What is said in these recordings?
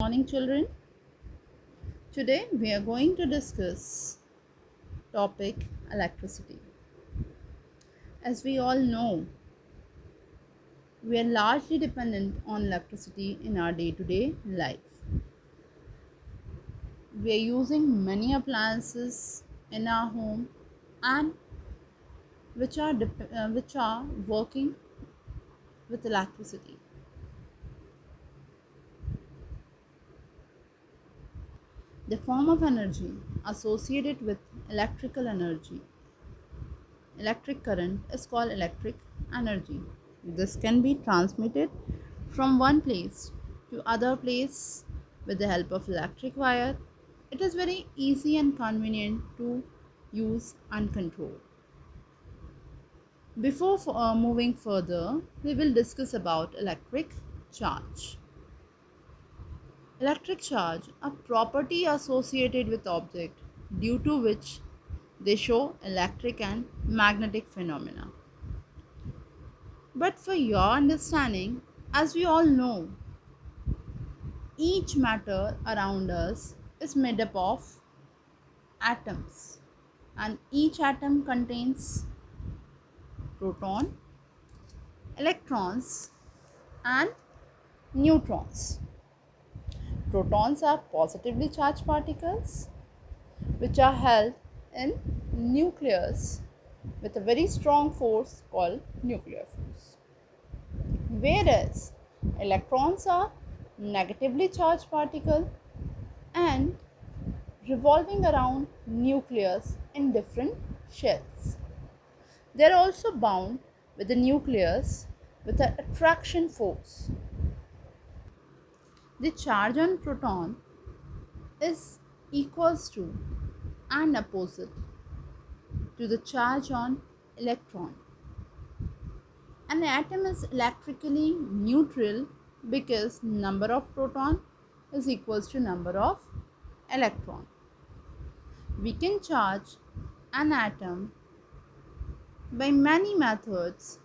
morning, children. Today we are going to discuss topic electricity. As we all know, we are largely dependent on electricity in our day-to-day life. We are using many appliances in our home and which are working with electricity. The form of energy associated with electric current is called electric energy. This can be transmitted from one place to other place with the help of electric wire. It is very easy and convenient to use and control. Before moving further, we will discuss about electric charge. Electric charge, a property associated with object due to which they show electric and magnetic phenomena. But for your understanding, as we all know, each matter around us is made up of atoms, and each atom contains proton, electrons, and neutrons. Protons are positively charged particles which are held in nucleus with a very strong force called nuclear force. Whereas electrons are negatively charged particle and revolving around nucleus in different shells. They are also bound with the nucleus with an attraction force. The charge on proton is equals to and opposite to the charge on electron. An atom is electrically neutral because number of proton is equals to number of electron. We can charge an atom by many methods.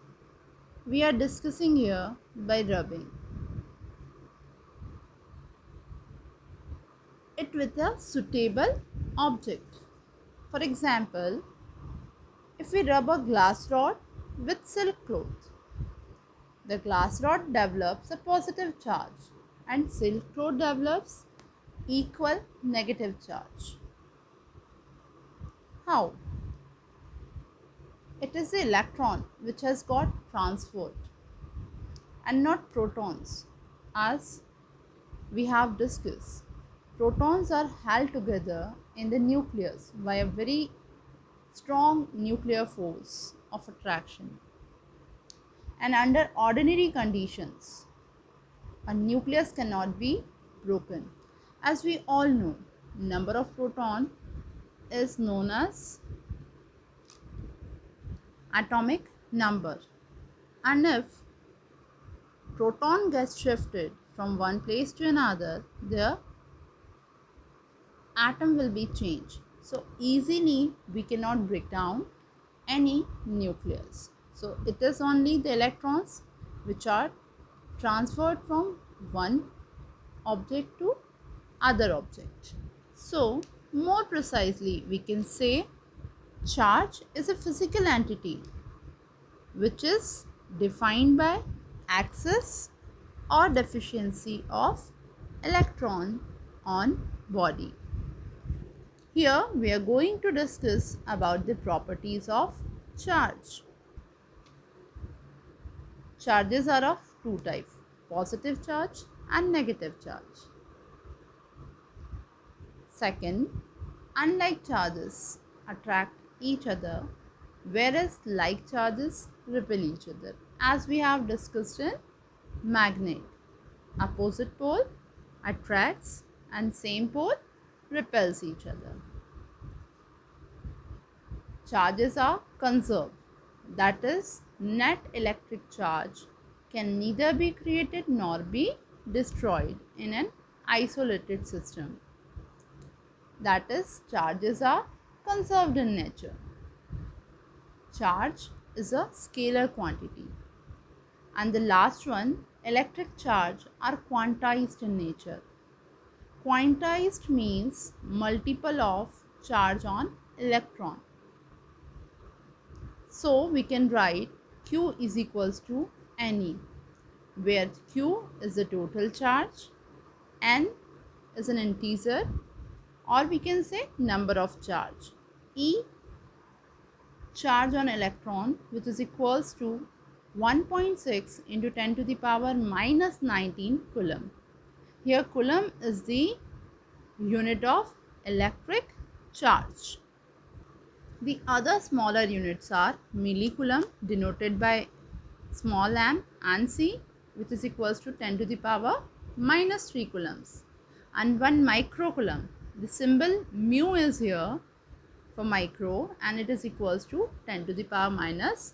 We are discussing here by rubbing it with a suitable object. For example, if we rub a glass rod with silk cloth, the glass rod develops a positive charge and silk cloth develops equal negative charge. How? It is the electron which has got transferred and not protons, as we have discussed. Protons are held together in the nucleus by a very strong nuclear force of attraction. And under ordinary conditions, a nucleus cannot be broken. As we all know, number of proton is known as atomic number, and if proton gets shifted from one place to another, the atom will be changed. So easily we cannot break down any nucleus. So it is only the electrons which are transferred from one object to other object. So more precisely we can say charge is a physical entity which is defined by excess or deficiency of electron on body. Here we are going to discuss about the properties of charge. Charges are of two types, positive charge and negative charge. Second, unlike charges attract each other, whereas like charges repel each other. As we have discussed in magnet, opposite pole attracts and same pole repels each other. Charges are conserved, that is, net electric charge can neither be created nor be destroyed in an isolated system. That is, charges are conserved in nature. Charge is a scalar quantity. And the last one, electric charge are quantized in nature. Quantized means multiple of charge on electron. So we can write Q is equals to Ne, where Q is the total charge, N is an integer, or we can say number of charge. E, charge on electron, which is equals to 1.6 into 10 to the power minus 19 coulomb. Here coulomb is the unit of electric charge. The other smaller units are millicoulomb, denoted by small m, and C, which is equals to 10 to the power minus 3 coulombs, and 1 microcoulomb. The symbol mu is here for micro, and it is equals to 10 to the power minus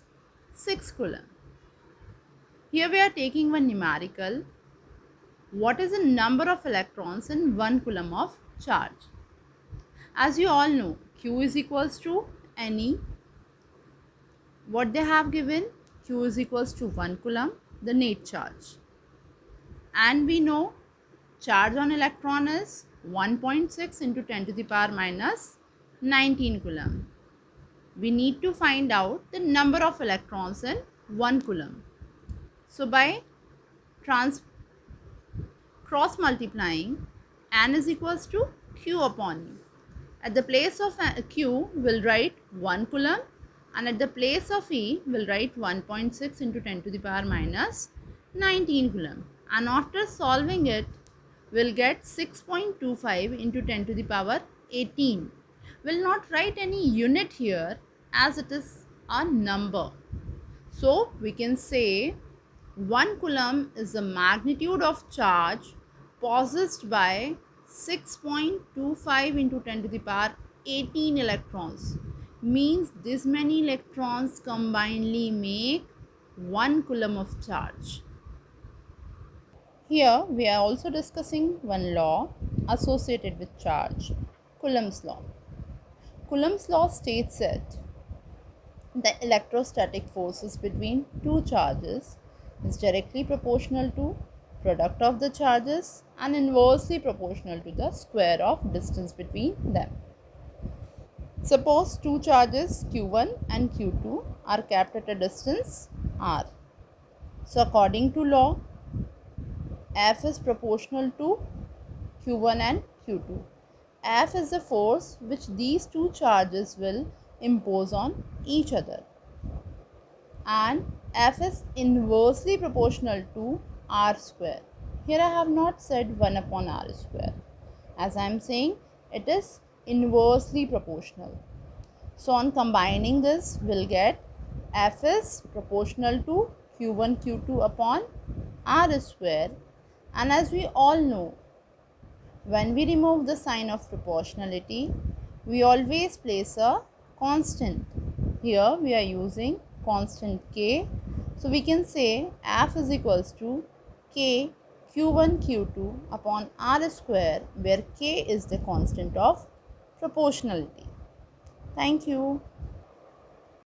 6 coulomb. Here we are taking one numerical. What is the number of electrons in 1 coulomb of charge? As you all know, Q is equals to Ne. What they have given, Q is equals to 1 coulomb, the net charge. And we know charge on electron is 1.6 into 10 to the power minus 19 coulomb. We need to find out the number of electrons in 1 coulomb. So by cross multiplying, N is equals to Q upon E. At the place of Q, we'll write 1 coulomb, and at the place of E, we'll write 1.6 into 10 to the power minus 19 coulomb. And after solving it, we'll get 6.25 into 10 to the power 18. We'll not write any unit here as it is a number. So we can say 1 coulomb is the magnitude of charge possessed by 6.25 into 10 to the power 18 electrons. Means this many electrons combinedly make 1 coulomb of charge. Here we are also discussing one law associated with charge, Coulomb's law. Coulomb's law states that the electrostatic forces between two charges is directly proportional to product of the charges and inversely proportional to the square of distance between them. Suppose two charges Q1 and Q2 are kept at a distance r. So according to law, F is proportional to Q1 and Q2. F is the force which these two charges will impose on each other, and F is inversely proportional to r square. Here I have not said 1 upon r square. As I am saying, it is inversely proportional. So on combining this, we'll get F is proportional to Q1 Q2 upon r square. And as we all know, when we remove the sign of proportionality, we always place a constant. Here we are using constant k. So we can say F is equals to k Q1 Q2 upon r square, where k is the constant of proportionality. Thank you.